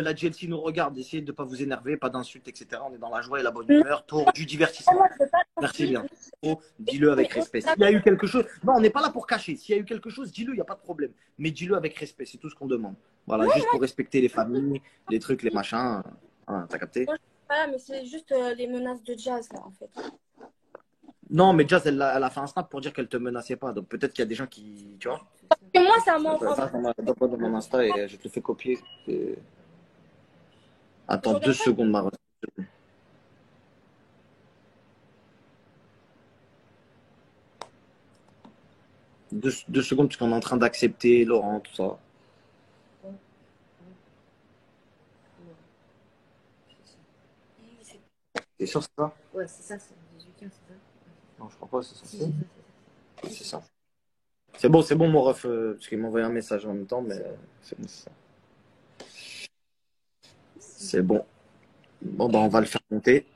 la GLC nous regarde, essayez de ne pas vous énerver, pas d'insultes, etc. On est dans la joie et la bonne humeur pour du divertissement. Merci bien. Oh, dis-le avec respect. S'il y a eu quelque chose, non, on n'est pas là pour cacher. S'il y a eu quelque chose, dis-le, il n'y a pas de problème. Mais dis-le avec respect, c'est tout ce qu'on demande. Voilà, juste pour respecter les familles, les trucs, les machins. Hein, t'as capté? Voilà, mais c'est juste les menaces de Jazz, là, en fait. Non, mais Jazz, elle a fait un snap pour dire qu'elle te menaçait pas. Donc peut-être qu'il y a des gens qui, tu vois. Et moi, ça m'envoie. Ça dans mon Insta et je te le fais copier. Et... Attends 2 secondes, Maroc. 2 secondes, parce qu'on est en train d'accepter Laurent, tout ça. T'es sûr, c'est ça? Ouais, c'est ça, c'est 18 c'est ça? Non, je crois pas, c'est ça. C'est ça. C'est bon, mon ref, parce qu'il m'a envoyé un message en même temps, mais c'est bon, c'est ça. C'est bon. Bon, bah, on va le faire monter.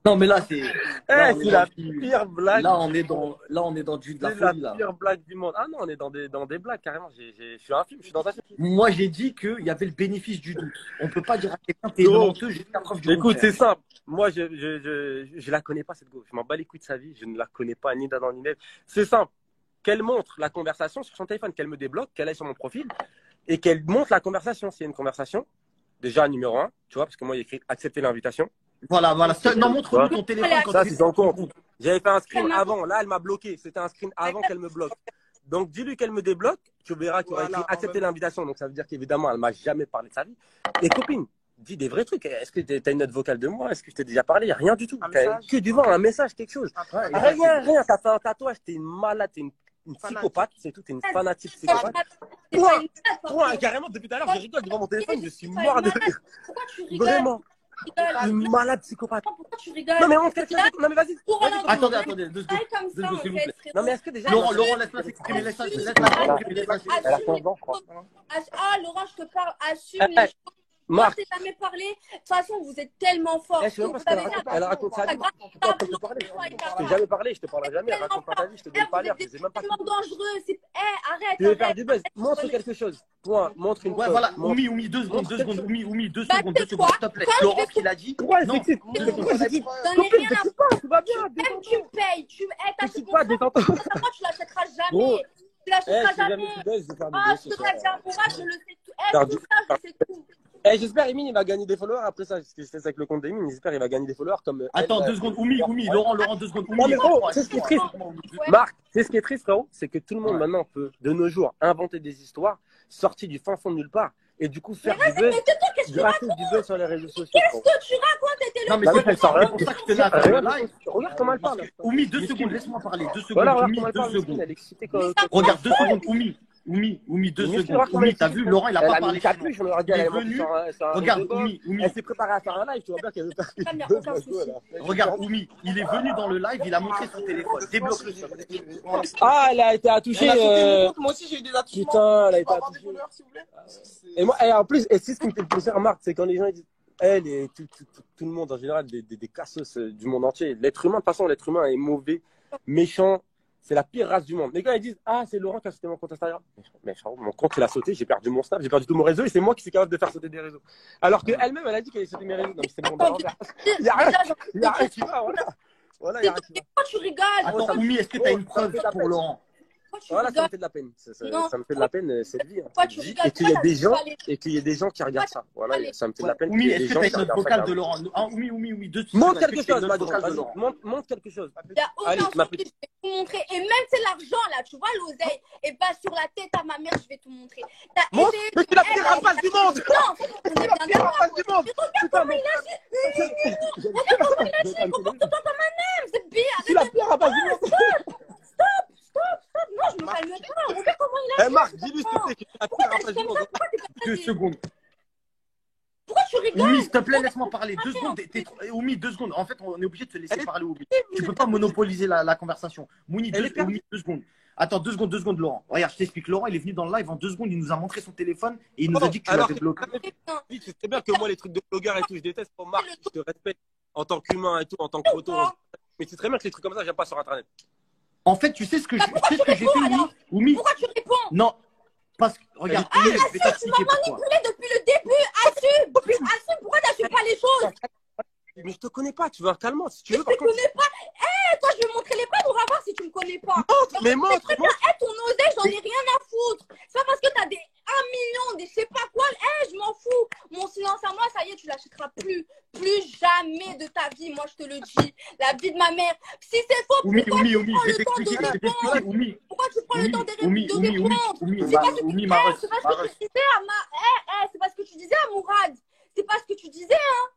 Non, mais là, c'est. C'est la pire blague. Là, on est dans de la folie. C'est la pire blague du monde. Ah non, on est dans des blagues, carrément. Je suis un film, je suis dans un film. Moi, j'ai dit qu'il y avait le bénéfice du doute. On ne peut pas dire à quelqu'un t'es honteux jusqu'à preuve du contraire. Écoute, c'est simple. Moi, je la connais pas, cette go. Je m'en bats les couilles de sa vie. Je ne la connais pas, ni d'Adam, ni d'Ève. C'est simple. Qu'elle montre la conversation sur son téléphone, qu'elle me débloque, qu'elle aille sur mon profil et qu'elle montre la conversation. S'il y a une conversation, déjà, numéro 1, tu vois, parce que moi, il y a écrit accepter l'invitation. Voilà. Non, montre-nous ton téléphone. Ça, c'est en compte. J'avais fait un screen avant. Là, elle m'a bloqué. C'était un screen avant qu'elle me bloque. Donc, dis-lui qu'elle me débloque. Tu verras qu'il y aura écrit accepter l'invitation. Donc, ça veut dire qu'évidemment, elle m'a jamais parlé de sa vie. Et copine, dis des vrais trucs. Est-ce que tu as une note vocale de moi? Est-ce que je t'ai déjà parlé? Rien du tout. Que du vent, un message, quelque chose. Rien. T'as fait un tatouage. T'es une malade. T'es une psychopathe. C'est tout. T'es une fanatique psychopathe. Carrément, depuis tout à l'heure, je rigole devant mon téléphone. Je suis mort de rire. Pourquoi tu rigoles? Vraiment. Une malade psychopathe. Pourquoi tu rigoles? Non, mais on fait non, mais vas-y. Attendez, 2 secondes. Comme ça, en fait. Non, mais est-ce que déjà. Laurent, laisse-la s'exprimer. Laisse-la s'exprimer. Elle a 15 ans, je crois. Ah, Laurent, je te parle. Assume les choses. Moi, je t'ai jamais parlé. De toute façon, vous êtes tellement forts. Elle raconte sa vie. Pourquoi on peut te parler? Je t'ai jamais parlé, je te parlerai jamais. Elle raconte pas ta vie, je te donne pas l'air. Je sais même pas. C'est tellement dangereux. Arrête. Tu veux faire du buzz? Montre quelque chose. Point. Montre une Ouais, voilà. Oumi, 2 secondes. Oumi, 2 secondes, s'il te plaît. Laurent, ce qu'il a dit. Ouais, non. C'est tout va bien. Même tu me payes. T'excites pas, détends-toi. Tu l'achèteras jamais. Tu l'achèteras jamais. Ah, je te traite bien pour moi, je le sais tout. Tout ça, je sais tout. J'espère Emine il va gagner des followers après ça, parce que je fais ça avec le compte d'Emine, j'espère il va gagner des followers comme. Attends, 2 secondes, Oumi, Laurent, 2 secondes. Non, mais gros, c'est ce qui est triste. Marc, c'est ce qui est triste, frérot, c'est que tout le monde maintenant peut, de nos jours, inventer des histoires sorties du fin fond de nulle part et du coup faire du buzz, grâce du buzz sur les réseaux sociaux. Qu'est-ce que tu racontes? Non, mais c'est pour ça que je te l'ai appelé live. Regarde comment elle parle. Oumi, 2 secondes, laisse-moi parler. 2 secondes. Voilà, regarde Oumi, comment elle 2 parle. secondes. Elle est excitée comme. Regarde, 2 secondes, Oumi, 2 secondes. Oumi, t'as vu, Laurent, il a pas parlé. Il est venu. Regarde, Oumi. Elle s'est préparée à faire un live, tu vois bien qu'elle veut faire. Regarde, Oumi, il est venu dans le live, il a montré son téléphone. Débloque-le. Ah, elle a été attouchée. Moi aussi, j'ai eu des attouchements. Putain, elle a été attouchée. Et moi, en plus, et c'est ce qui me fait le plus remarque, c'est quand les gens disent, elle et tout le monde en général, des cassos du monde entier. L'être humain, de toute façon, l'être humain est mauvais, méchant. C'est la pire race du monde. Les gars, ils disent, ah, c'est Laurent qui a sauté mon compte Instagram. Mais mon compte, il a sauté, j'ai perdu mon snap, j'ai perdu tout mon réseau et c'est moi qui suis capable de faire sauter des réseaux. Alors qu'elle-même, elle a dit qu'elle allait sauter mes réseaux. Non, mais c'est le monde à l'envers. Il n'y a rien qui va, voilà. Voilà, il n'y a rien qui va. Pourquoi tu rigoles? Attends, Oumi, est-ce que tu as une preuve pour Laurent? Voilà, ça me fait de la peine. Ça me fait de la peine, cette vie. Et qu'il y ait des gens qui regardent ça. Voilà, ça me fait de la peine. Oumi, est-ce que tu as une note vocale de Laurent? Oumi, 2 secondes. Montre quelque chose, Madou. Montre quelque chose. Il n'y a aucun souci, je vais tout montrer. Et même c'est l'argent là, tu vois l'oseille. Et bah sur la tête à ma mère, je vais tout montrer. Montre, mais tu es la pire rapace du monde. Non, on est bien d'accord. Regarde comment il agit. Regarde comment il agit. Comporte-toi comme un homme, c'est bien. Tu es la pire rapace du monde. Stop. Non, je me calme pas. Regarde comment il agit. Marc, dis-lui s'il te plaît que tu es la pire rapace du monde. 2 secondes. Pourquoi tu rigoles? Oumi, s'il te plaît, laisse-moi parler. 2 secondes. Oumi, 2 secondes. En fait, on est obligé de te laisser parler, Oumi. Tu peux pas monopoliser la conversation. Oumi, 2 secondes. Attends, 2 secondes, Laurent. Regarde, je t'explique. Laurent, il est venu dans le live en 2 secondes. Il nous a montré son téléphone et il nous a dit que tu l'avais bloqué. Tu sais bien que moi, les trucs de blogueur et tout, je déteste. Pour Marc, je te respecte en tant qu'humain et tout, en tant que photo. Mais c'est très bien que les trucs comme ça, j'aime pas sur Internet. En fait, tu sais ce que j'ai fait, Oumi? Pourquoi tu réponds? Non, parce que, regarde, Ah, Oumi, je vais Assume, tu t'expliquer m'as pourquoi. manipulé depuis le début. Assume, pourquoi t'assumes pas les choses? Mais je te connais pas, tu veux un calmant si tu veux. Je te connais pas. Toi, je vais montrer les preuves, on va voir si tu me connais pas. Mais montre, Très bien, ton oseille, j'en ai rien à foutre. C'est pas parce que t'as des 1 million, des je sais pas quoi, je m'en fous. Mon silence à moi, ça y est, tu l'achèteras plus. Plus jamais de ta vie, moi je te le dis. La vie de ma mère. Si c'est faux, Oumi, pourquoi Oumi, tu Oumi, prends je vais le temps t'expliquer, de répondre? Oumi. Pourquoi tu prends le temps de répondre? Oumi, C'est pas ce que Oumi, tu Maros, c'est pas ce que tu disais à c'est pas ce que tu disais à Mourad. C'est pas ce que tu disais, hein.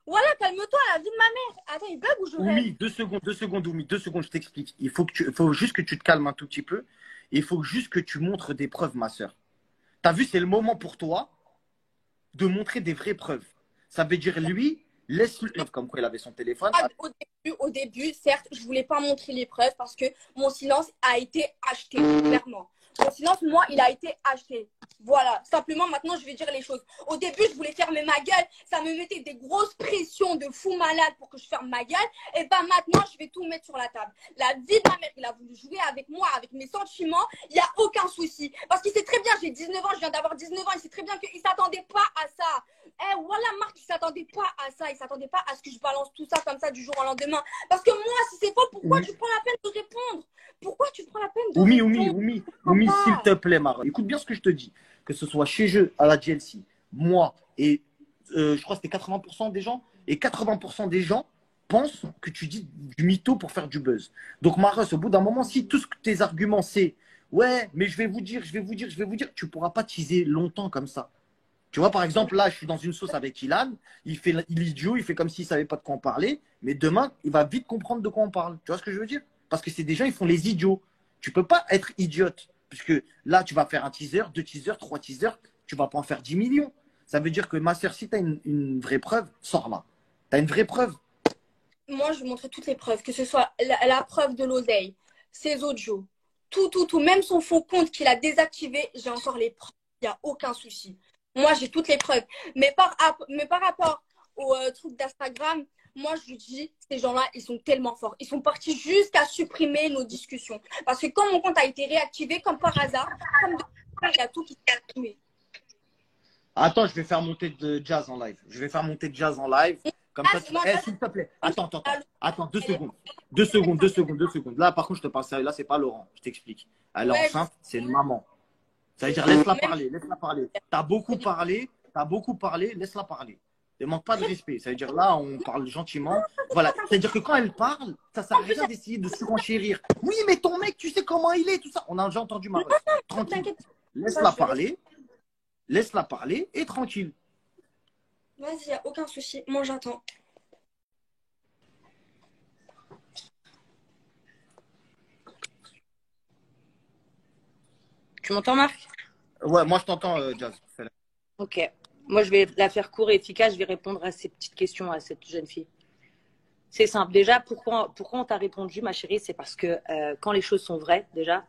Voilà, calme-toi, la vie de ma mère. Attends, il bug ou je rêve? Oumi, 2 secondes, Oumi, 2 secondes, je t'explique. Il faut juste que tu te calmes un tout petit peu. Il faut juste que tu montres des preuves, ma soeur. T'as vu, c'est le moment pour toi de montrer des vraies preuves. Ça veut dire, lui, laisse-le, comme quoi il avait son téléphone. Au début, certes, je voulais pas montrer les preuves parce que mon silence a été acheté, clairement. Mon silence, moi, il a été acheté. Voilà, simplement, maintenant, je vais dire les choses. Au début, je voulais fermer ma gueule. Ça me mettait des grosses pressions de fou malade pour que je ferme ma gueule. Et ben maintenant, je vais tout mettre sur la table. La vie de ma mère, il a voulu jouer avec moi, avec mes sentiments. Il n'y a aucun souci. Parce qu'il sait très bien, j'ai 19 ans, je viens d'avoir 19 ans. Il sait très bien qu'il ne s'attendait pas à ça. Voilà, Marc, il ne s'attendait pas à ça. Il ne s'attendait pas à ce que je balance tout ça comme ça du jour au lendemain. Parce que moi, si c'est faux, pourquoi tu prends la peine de répondre? Pourquoi tu prends la peine de répondre? Oumi, s'il te plaît, Mara. Écoute bien ce que je te dis. Que ce soit chez eux, à la GLC, moi, et je crois que c'était 80% des gens, et 80% des gens pensent que tu dis du mytho pour faire du buzz. Donc, Maros, au bout d'un moment, si tous tes arguments, c'est ouais, mais je vais vous dire, tu ne pourras pas teaser longtemps comme ça. Tu vois, par exemple, là, je suis dans une sauce avec Ilan, il est idiot, il fait comme s'il ne savait pas de quoi on parlait, mais demain, il va vite comprendre de quoi on parle. Tu vois ce que je veux dire? Parce que c'est des gens, ils font les idiots. Tu ne peux pas être idiote. Puisque là, tu vas faire un teaser, 2 teasers, 3 teasers, tu ne vas pas en faire 10 millions. Ça veut dire que ma soeur, si tu as une vraie preuve, sors là. Tu as une vraie preuve. Moi, je vais montrer toutes les preuves, que ce soit la preuve de l'oseille, ses audios, tout. Même son faux compte qu'il a désactivé, j'ai encore les preuves. Il n'y a aucun souci. Moi, j'ai toutes les preuves. Mais par rapport au truc d'Instagram, moi, je lui dis, ces gens-là, ils sont tellement forts. Ils sont partis jusqu'à supprimer nos discussions. Parce que quand mon compte a été réactivé, comme par hasard, il y a tout qui s'est supprimé. Attends, je vais faire monter de Jazz en live. Comme ça, s'il te plaît. Attends, 2 secondes. 2 secondes. Là, par contre, je te parle sérieux. Là, c'est pas Laurent. Je t'explique. Elle est enceinte, c'est une maman. Ça veut dire, laisse-la parler. T'as beaucoup parlé, laisse-la parler. Ne manque pas de respect. Ça veut dire, là, on parle gentiment. Voilà. C'est-à-dire que quand elle parle, ça sert à rien d'essayer de surenchérir. Oui, mais ton mec, tu sais comment il est, tout ça. On a déjà entendu Marie. Tranquille. Laisse-la parler et tranquille. Vas-y, il n'y a aucun souci. Moi, j'attends. Tu m'entends, Marc? Ouais, moi, je t'entends, Jazz. Ok. Moi, je vais la faire court et efficace. Je vais répondre à ces petites questions à cette jeune fille. C'est simple. Déjà, pourquoi on t'a répondu, ma chérie? C'est parce que quand les choses sont vraies, déjà,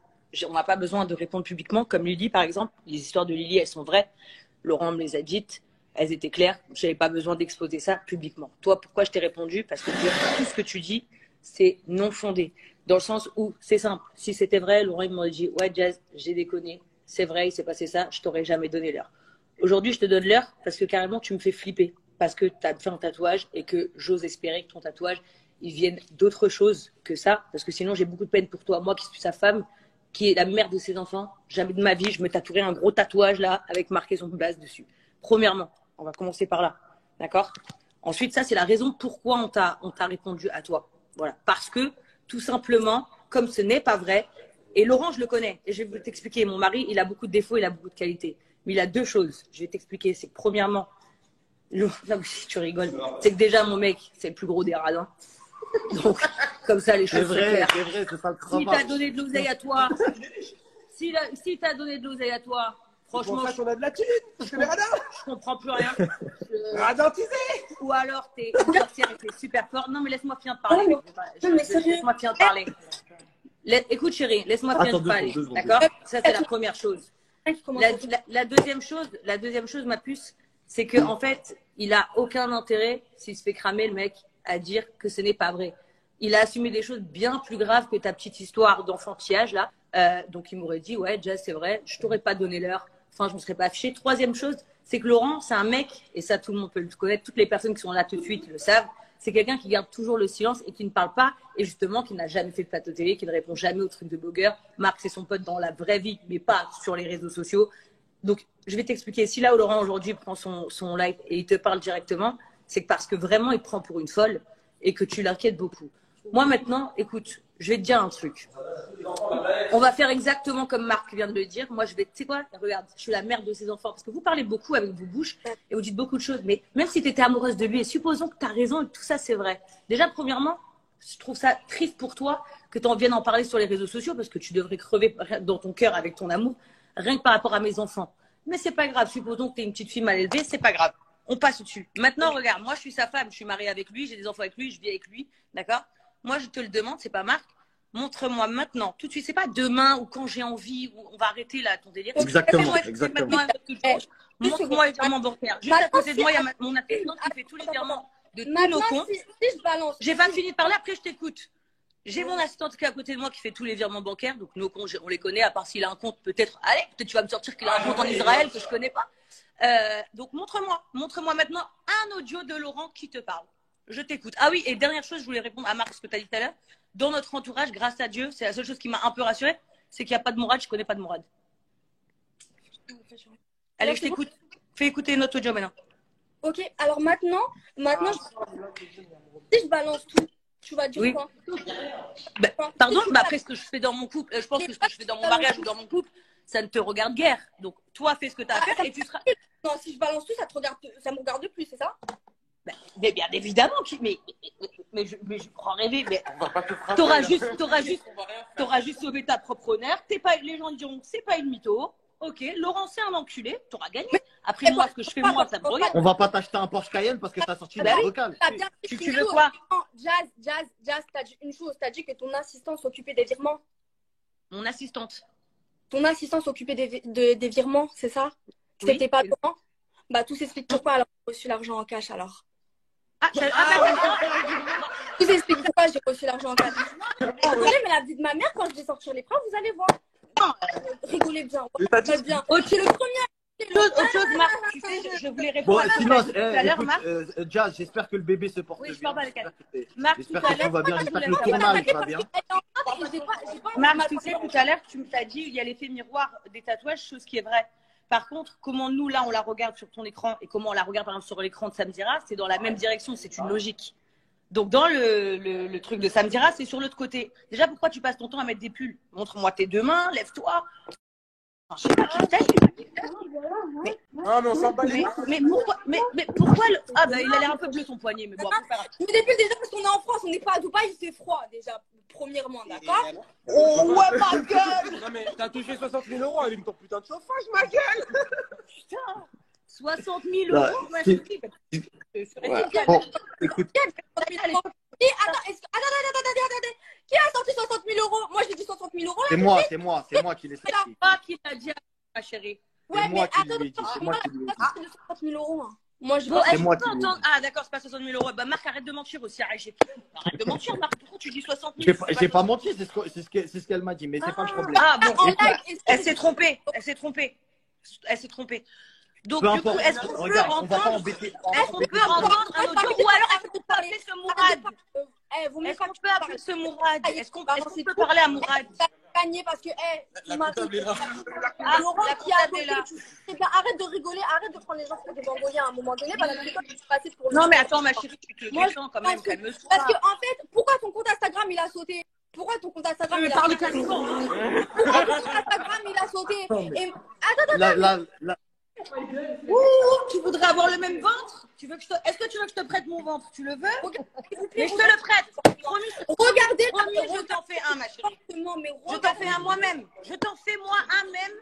on n'a pas besoin de répondre publiquement. Comme Lily, par exemple. Les histoires de Lily, elles sont vraies. Laurent me les a dites. Elles étaient claires. Je n'avais pas besoin d'exposer ça publiquement. Toi, pourquoi je t'ai répondu? Parce que tout ce que tu dis, c'est non fondé. Dans le sens où, c'est simple. Si c'était vrai, Laurent, il m'aurait dit, ouais, Jazz, j'ai déconné. C'est vrai, il s'est passé ça. Je t'aurais jamais donné l'heure. Aujourd'hui, je te donne l'heure parce que carrément, tu me fais flipper. Parce que tu as fait un tatouage et que j'ose espérer que ton tatouage, il vienne d'autre chose que ça. Parce que sinon, j'ai beaucoup de peine pour toi. Moi qui suis sa femme, qui est la mère de ses enfants, jamais de ma vie, je me tatouerai un gros tatouage là avec marqué son blase dessus. Premièrement, on va commencer par là. D'accord? Ensuite, ça, c'est la raison pourquoi on t'a répondu à toi. Voilà. Parce que, tout simplement, comme ce n'est pas vrai, et Laurent, je le connais, et je vais t'expliquer, mon mari, il a beaucoup de défauts, il a beaucoup de qualités. Mais il a 2 choses, je vais t'expliquer. C'est que premièrement, non, si tu rigoles, c'est que déjà, mon mec, c'est le plus gros des radins. Donc, comme ça, les choses sont claires. C'est vrai, c'est pas le Si t'as donné de l'oseille à toi, si t'as donné de l'oseille à toi, franchement, on a de la thune, parce que les radars. je comprends plus rien. Radentisé. Ou alors, t'es une sorcière et t'es super fort. Non, mais laisse-moi finir de parler. Laisse-moi finir de parler. Écoute, chérie, laisse-moi finir de parler. D'accord? Ça, c'est la première chose. La deuxième chose, ma puce, c'est qu'en fait, il a aucun intérêt, s'il se fait cramer, le mec, à dire que ce n'est pas vrai. il a assumé des choses bien plus graves que ta petite histoire d'enfantillage, là. Donc, il m'aurait dit, ouais, Jazz, c'est vrai, je t'aurais pas donné l'heure. Enfin, je me serais pas affichée. Troisième chose, c'est que Laurent, c'est un mec, et ça, tout le monde peut le connaître, toutes les personnes qui sont là tout de suite le savent. C'est quelqu'un qui garde toujours le silence et qui ne parle pas, et justement, qui n'a jamais fait de plateau télé, qui ne répond jamais aux trucs de blogueur. Marc, c'est son pote dans la vraie vie, mais pas sur les réseaux sociaux. Donc, je vais t'expliquer. Si là où Laurent aujourd'hui prend son live et il te parle directement, c'est parce que vraiment, il te prend pour une folle et que tu l'inquiètes beaucoup. Moi, maintenant, écoute, je vais te dire un truc. On va faire exactement comme Marc vient de le dire. Moi, tu sais quoi? Regarde, je suis la mère de ses enfants. Parce que vous parlez beaucoup avec vos bouches et vous dites beaucoup de choses. Mais même si tu étais amoureuse de lui, et supposons que tu as raison et que tout ça, c'est vrai. Déjà, premièrement, je trouve ça triste pour toi que tu en viennes en parler sur les réseaux sociaux parce que tu devrais crever dans ton cœur avec ton amour, rien que par rapport à mes enfants. Mais c'est pas grave. Supposons que tu es une petite fille mal élevée, c'est pas grave. On passe au-dessus. Maintenant, regarde, moi, je suis sa femme. Je suis mariée avec lui, j'ai des enfants avec lui, je vis avec lui. D'accord? Moi, je te le demande, c'est pas Marc. Montre-moi maintenant, tout de suite. C'est pas demain ou quand j'ai envie, ou on va arrêter là ton délire. Exactement, exactement. Montre-moi les virements bancaires. Juste à côté de moi, il y a mon assistante qui fait tous les virements de tous nos comptes. Si je balance. J'ai pas fini de parler, après je t'écoute. J'ai mon assistante qui est à côté de moi qui fait tous les virements bancaires. Donc nos comptes, on les connaît, à part s'il a un compte peut-être. Allez, peut-être tu vas me sortir qu'il a un compte en Israël que je connais pas. Donc montre-moi maintenant un audio de Laurent qui te parle. Je t'écoute. Ah oui, et dernière chose, je voulais répondre à Marc, ce que tu as dit tout à l'heure. Dans notre entourage, grâce à Dieu, c'est la seule chose qui m'a un peu rassurée, c'est qu'il n'y a pas de Mourad, je ne connais pas de Mourad. Allez, je t'écoute. Fais écouter notre audio maintenant. Ok, alors maintenant si je balance tout, tu vas dire quoi? Pardon, après ce que je fais dans mon couple, je pense que ce que je fais dans mon mariage ou dans mon couple, ça ne te regarde guère. Donc, toi, fais ce que tu as à faire et tu seras... Non, si je balance tout, ça me regarde plus, c'est ça? Mais bien évidemment, mais je crois rêver. Mais t'auras juste sauvé ta propre honneur. Les gens diront, c'est pas une mytho. Ok, Laurent, c'est un enculé. T'auras gagné. Après, moi, ce que je fais, moi, ça me regarde. On va pas t'acheter un Porsche Cayenne parce que t'as sorti la vocale. Tu veux quoi? Jazz, t'as dit une chose. T'as dit que ton assistante s'occupait des virements. Mon assistante. Ton assistante s'occupait des virements, c'est ça? Oui. C'était pas comment? Bah, tout s'explique pourquoi alors j'ai reçu l'argent en cash alors. Tout s'explique pourquoi j'ai reçu l'argent en cash. Désolée, mais la vie de ma mère, quand je vais sortir les preuves, vous allez voir. Rigolez bien. Ouais, bien. C'est le premier. Autre chose, Marc, tu sais, je voulais répondre Bon, à sinon, tout à l'heure, Marc. Jazz, j'espère que le bébé se porte Oui, je bien. parle pas avec elle. Marc, J'espère tout à que tout l'heure, va bien. J'espère que le tournage va bien. Marc, tu sais, tout à l'heure, tu m'as dit il y a l'effet miroir des tatouages, chose qui est vraie. Par contre, comment nous, là, on la regarde sur ton écran et comment on la regarde, par exemple, sur l'écran de Samdira, c'est dans la même direction, c'est une logique. Donc, dans le truc de Samdira, c'est sur l'autre côté. Déjà, pourquoi tu passes ton temps à mettre des pulls? Montre-moi tes deux mains, lève-toi. Enfin, je sais pas qui t'aide. Non, mais on s'en bat les mais pourquoi Ah, bah, il a l'air un peu bleu ton poignet, mais bon, après, pas grave. Mais depuis déjà, parce qu'on est en France, on n'est pas à Dubaï, il fait froid déjà, premièrement, d'accord? Oh, ouais, ma gueule! Non, mais t'as touché 60 000 euros, allume ton putain de chauffage, ma gueule! Putain! 60 000 Là, euros, ma c'est- chérie. Bon, écoute, Attendez. Qui a sorti 60 000 euros? Moi, j'ai dit 60 000 euros. c'est moi qui l'ai C'est sorti. pas qui t'a dit, ma chérie. C'est moi qui lui ai dit. C'est moi qui lui ai dit. C'est 60 000 euros. Hein. Moi, je Bon, C'est est-ce que moi tu peux qui l'ai entendre... Ah, d'accord, c'est pas 60 000 euros. Bah, Marc, arrête de mentir aussi. Arrête de mentir, Marc. Pourquoi tu dis 60 000? J'ai pas menti, c'est ce qu'elle m'a dit, mais c'est pas le problème. Ah, bon. En live, Elle s'est trompée. Donc, Peu du coup, importe. est-ce qu'on peut Regarde, on va pas entendre... embêter. Est-ce qu'on peut entendre un audio ou alors est-ce qu'on peut appeler ce Mourad? Est-ce qu'on peut appeler ce Mourad? Est-ce qu'on peut parler à Mourad? Gagné parce que, tu m'as dit. Ah, Laurent la qui a comptable est là. Eh bien, arrête de rigoler, arrête de prendre les gens pour des bamboliens à un moment donné, parce que toi, tu passes pour le. Non, mais attends, ma chérie, tu te Moi, descends quand même, calme-toi. Parce que, en fait, pourquoi ton compte Instagram il a sauté? Pourquoi ton compte Instagram il a Parle sauté? calmement. Pourquoi ton compte Instagram il a sauté? Et... Attends. Ouh, tu voudrais avoir le même ventre? Est-ce que tu veux que je te prête mon ventre? Tu le veux? Mais je te le prête. Promis, Regardez, je t'en fais un, ma chérie. Je t'en fais un moi-même. Je t'en fais moi un même.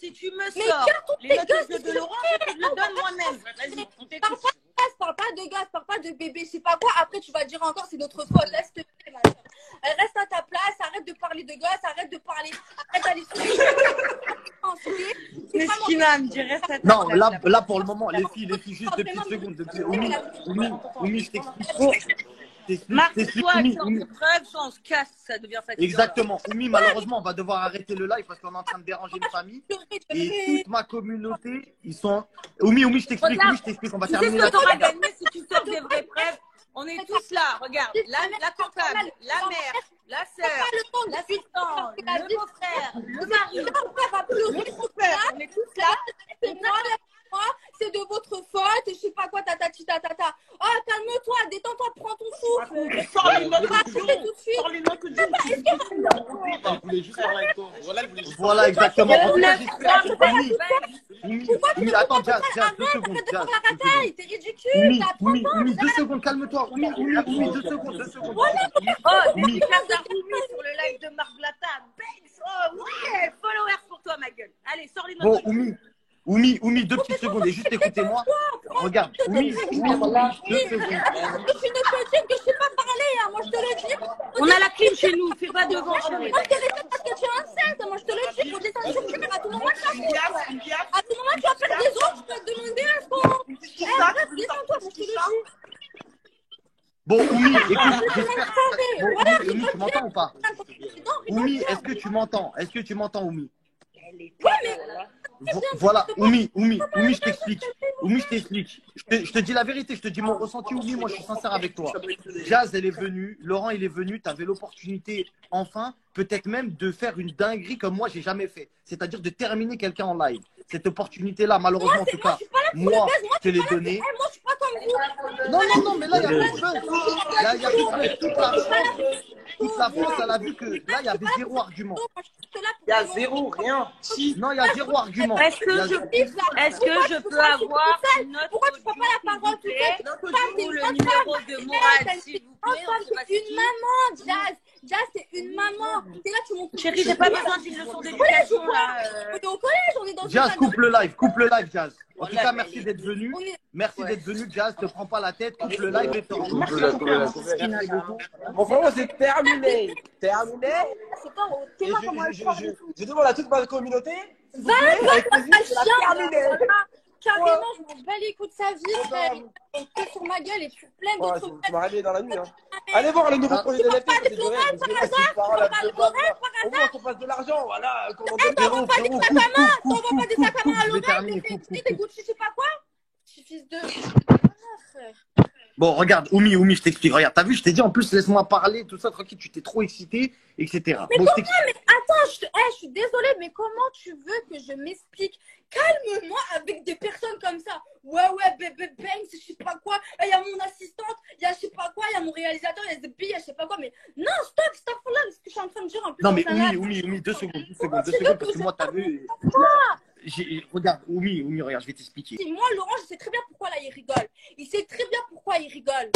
Si tu me sors les notes de Laurent, je te le donne moi-même. Vas-y, on t'écoute. Parle pas de gaz, parle pas de bébé, je sais pas quoi. Après, tu vas dire encore c'est notre faute. Laisse te faire, ma soeur. Reste à ta place, arrête de parler de gaz, arrête d'aller Mesquina, me dirait ça. Non, là pour le moment, les filles, juste 2 petites secondes. Oumi, je t'explique. Marc, t'explique, soit Oumi, tu en Oumi. fais preuve, soit on se casse, ça devient fatigant. Exactement. Oumi, malheureusement, on va devoir arrêter le live parce qu'on est en train de déranger une famille. Et toute ma communauté, ils sont. Oumi, je t'explique, Regarde, on va tu sais terminer ce que t'auras là-dessus. gagné si tu sors des vraies preuves. On est tous là, regarde, la comptable, la mère, la sœur, l'assistant, le beau-frère, le mari, le beau-frère, on est tous là. C'est de votre faute, je sais pas quoi, tatati tatata. Oh, calme-toi, détends-toi, prends ton souffle. Sors les notes Tout de suite. Sors les notes que je voulais juste parler avec toi. Voilà, il voulait juste Voilà, exactement. En tout cas, 9, j'espère que 3, Oumi, attends, Jazz, 2 secondes. Arrête de Jazz, faire la 2 secondes. racaille, t'es ridicule, t'as 30 ans. Oumi, 2 secondes, calme-toi. Oumi, 2 secondes. Oh, Oumi. dédicace à Oumi sur le live de Marc Blata. Banks, oh ouais, followers pour toi, ma gueule. Allez, sors les notes. Bon, Oumi, 2 petites secondes et juste écoutez-moi. Regarde, Oumi, 2 secondes. Tu ne peux dire que je sais pas parler, hein. Moi je te le dis. On a la clim chez nous, fais pas devant, chérie. Moi je te le dis parce que tu es enceinte. Moi je te le dis, faut descendre sur terre. À tout moment tu appelles des autres, je peux te demander un son. Bref, descends-toi, moi je te le dis. Bon, Oumi, écoute, j'espère. Bon, Voilà, Oumi, tu m'entends ou pas? Oumi, est-ce que tu m'entends? Oumi? Ouais, mais Voilà, Oumi, je t'explique. Je te dis la vérité, je te dis mon ressenti, Oumi, moi je suis sincère avec toi. Jazz, elle est venue, Laurent, il est venu, tu avais l'opportunité, enfin, peut-être même de faire une dinguerie comme moi, j'ai jamais fait. C'est-à-dire de terminer quelqu'un en live. Cette opportunité-là, malheureusement, en tout cas, moi, je te l'ai donnée. moi je suis pas comme vous. Non, mais là, il y a plus de buzz. Là, il y a plus de buzz. Toute la France, elle a vu que là, il y avait 0 argument. Il y a 0, rien. Non, il y a 0 argument. Est-ce que je peux avoir une note Pourquoi tu prends pas la parole tout seul? ou le numéro de Mourad, s'il vous plaît? C'est une maman, Jazz. Jazz, c'est une maman. T'es là, tu montes. Chérie, j'ai pas besoin d'une leçon d'éducation là. On est au collège, on est dans Jazz, coupe le live, Jazz. En tout cas, merci d'être venu. On est- Merci d'être venu, Jazz. Ne prends pas la tête, coupe le live et te rends. Bon, vraiment, c'est terminé. Terminé. C'est pas, Et c'est pas comment elle parle. je demande à toute ma communauté. s'il vous Va, plaît, va, avec plaisir, va, c'est la chien. terminée. Carrément, je m'en bats les coups de sa vie, frère. Il est sur ma gueule et puis plein Ouais, d'autres. tu m'as réveillé dans la nuit. Hein. Allez voir le nouveau projet de l'FP. C'est de rêve. Parce que là, c'est une parole à deux balles. Au moins, qu'on passe de l'argent. Voilà. Qu'on en donne T'envoies pas des sacs à main, t'envoies pas des sacs à main à Je vais l'oreille, terminer. des Gucci, je sais pas quoi. Petit fils de. Ah, frère. Bon, regarde, Oumi, je t'explique. Regarde, t'as vu, je t'ai dit en plus, laisse-moi parler, tout ça, tranquille, tu t'es trop excité, etc. Mais Bon, comment, je t'explique. mais attends, je suis désolée, mais comment tu veux que je m'explique? Calme-moi avec des personnes comme ça. Ouais, bébé bang, je sais pas quoi. Il y a mon assistante, il y a je sais pas quoi, il y a mon réalisateur, il y a des billes, je sais pas quoi. Mais non, stop là, ce que je suis en train de dire en plus. Non, mais dans un live. Oumi, 2 secondes, Comment tu veux parce que que moi, t'as vu. Regarde, Oumi, regarde, je vais t'expliquer. Si, moi, Laurent, je sais très bien pourquoi là, il rigole. Il sait très bien pourquoi il rigole.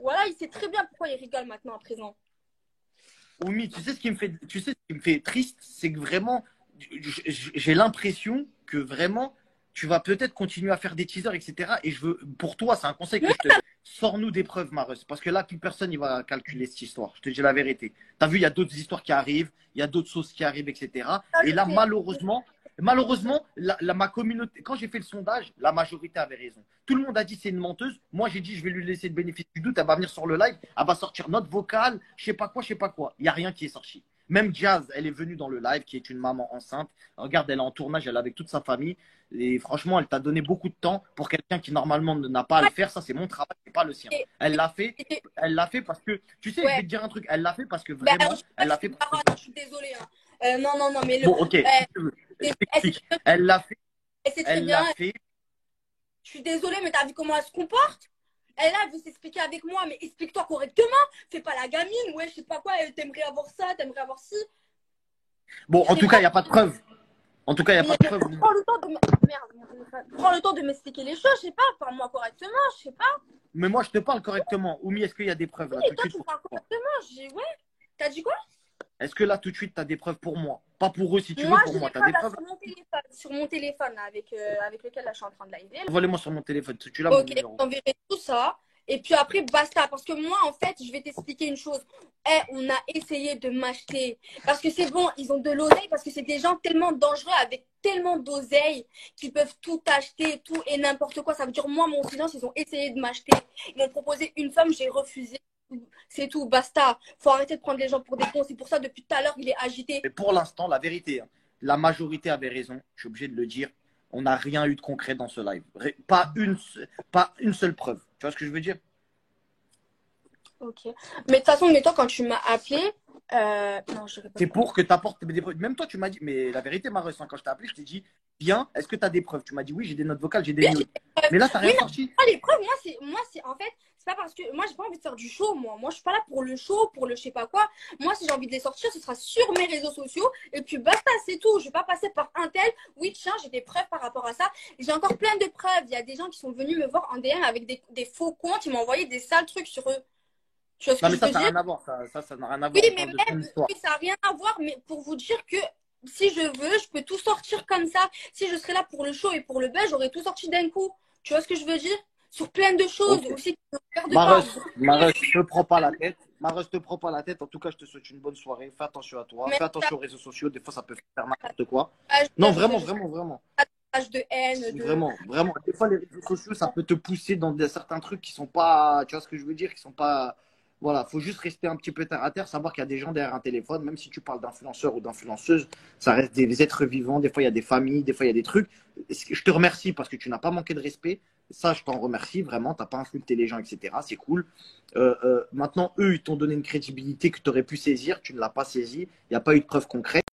Voilà, il sait très bien pourquoi il rigole maintenant, à présent. Oumi, tu sais ce qui me fait triste, c'est que vraiment, j'ai l'impression que vraiment, tu vas peut-être continuer à faire des teasers, etc. Et je veux, pour toi, c'est un conseil que je te sors-nous des preuves, Mareuse. Parce que là, plus personne, il va calculer cette histoire. Je te dis la vérité. T'as vu, il y a d'autres histoires qui arrivent, il y a d'autres sauces qui arrivent, etc. Et là, malheureusement, ma communauté, quand j'ai fait le sondage, la majorité avait raison. Tout le monde a dit c'est une menteuse. Moi, j'ai dit je vais lui laisser le bénéfice du doute. Elle va venir sur le live, elle va sortir note vocale, je sais pas quoi. Il n'y a rien qui est sorti. Même Jazz, elle est venue dans le live, qui est une maman enceinte. Regarde, elle est en tournage, elle est avec toute sa famille. Et franchement, elle t'a donné beaucoup de temps pour quelqu'un qui normalement n'a pas à le faire. Ça, c'est mon travail, c'est pas le sien. Elle l'a fait parce que, tu sais, je vais te dire un truc. Elle l'a fait parce que vraiment, elle l'a fait parce que. Je suis désolée. Hein. Non, mais le. Bon, ok. Je t'explique. Elle l'a fait. C'est très Elle bien. l'a fait. Je suis désolée, mais t'as vu comment elle se comporte? Elle là, elle veut s'expliquer avec moi, mais explique-toi correctement. Fais pas la gamine, ouais, je sais pas quoi. T'aimerais avoir ça, t'aimerais avoir ci. Bon, en tout cas, il n'y a pas de preuve. En tout cas, il n'y a pas de preuve. Prends le temps de prends le temps de m'expliquer les choses, je sais pas. Parle-moi correctement, je sais pas. Mais moi, je te parle correctement. Oumi, est-ce qu'il y a des preuves là Oui, tout de toi, suite tu me pour parles toi? correctement. J'ai ouais. T'as dit quoi? Est-ce que là, tout de suite, tu as des preuves pour moi? Pas pour eux, si tu veux, Moi, pour j'ai moi. des Tu as des preuves preuves? là, sur mon téléphone là, avec lequel là, je suis en train de live. Envoie-les-moi sur mon téléphone. Tu l'as, mon Ok, numéro. j'enverrai tout ça. Et puis après, basta. Parce que moi, en fait, je vais t'expliquer une chose. On a essayé de m'acheter. Parce que c'est bon, ils ont de l'oseille. Parce que c'est des gens tellement dangereux avec tellement d'oseille qu'ils peuvent tout acheter, tout et n'importe quoi. Ça veut dire, moi, mon silence, ils ont essayé de m'acheter. Ils m'ont proposé une femme, j'ai refusé. C'est tout, basta. Faut arrêter de prendre les gens pour des cons. C'est pour ça, depuis tout à l'heure, il est agité. Mais pour l'instant, la vérité, hein, la majorité avait raison. Je suis obligé de le dire. On n'a rien eu de concret dans ce live. Pas une seule preuve. Tu vois ce que je veux dire? Ok. Mais de toute façon, toi, quand tu m'as appelé, non, je c'est pour que tu apportes des preuves. Même toi, tu m'as dit, mais la vérité, Mareus, hein, quand je t'ai appelé, je t'ai dit, viens, est-ce que tu as des preuves? Tu m'as dit, oui, j'ai des notes vocales, j'ai des news. Mais là, tu n'as rien sorti. Les preuves, moi, c'est en fait, c'est pas parce que moi, j'ai pas envie de faire du show, moi. Moi, je suis pas là pour le show, pour le je sais pas quoi. Moi, si j'ai envie de les sortir, ce sera sur mes réseaux sociaux. Et puis, basta, c'est tout. Je vais pas passer par un tel. Oui, tiens, j'ai des preuves par rapport à ça. J'ai encore plein de preuves. Il y a des gens qui sont venus me voir en DM avec des faux comptes. Ils m'ont envoyé des sales trucs sur eux. Tu vois ce que Non, mais je ça, veux ça n'a dire? rien à voir. Ça n'a rien à voir. Oui, On mais parle de ton même, histoire. oui, ça n'a rien à voir, mais pour vous dire que si je veux, je peux tout sortir comme ça. Si je serais là pour le show et pour le buzz, j'aurais tout sorti d'un coup. Tu vois ce que je veux dire? Sur plein de choses Ok. aussi qui me regardent Mareus, te prends pas la tête. Mareus, te prends pas la tête. En tout cas, je te souhaite une bonne soirée. Fais attention à toi. Mais Fais attention aux réseaux sociaux. Des fois, ça peut faire n'importe quoi. pas. Non, vraiment. De haine, de... Vraiment. Des fois, les réseaux sociaux, ça peut te pousser dans certains trucs qui sont pas, tu vois ce que je veux dire, qui sont pas, voilà, faut juste rester un petit peu terre à terre, savoir qu'il y a des gens derrière un téléphone, même si tu parles d'influenceurs ou d'influenceuses, ça reste des êtres vivants, des fois il y a des familles, des fois il y a des trucs. Je te remercie parce que tu n'as pas manqué de respect, ça je t'en remercie vraiment, t'as pas insulté les gens, etc. C'est cool. Maintenant, eux, ils t'ont donné une crédibilité que tu aurais pu saisir, tu ne l'as pas saisie, il n'y a pas eu de preuves concrètes.